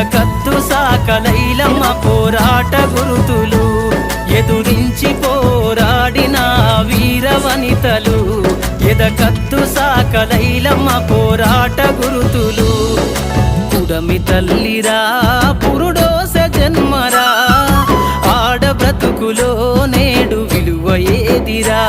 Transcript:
ఎదకత్తు సాకలైలమ్మ పోరాట గురుతులు ఎదురించి పోరాడిన వీర వనితలు ఎదకత్తు సాకలైలమ్మ పోరాట గురుతులు పుడమి తల్లిరా పురుడోస జన్మరా ఆడ బ్రతుకులో నేడు విలువ ఏదిరా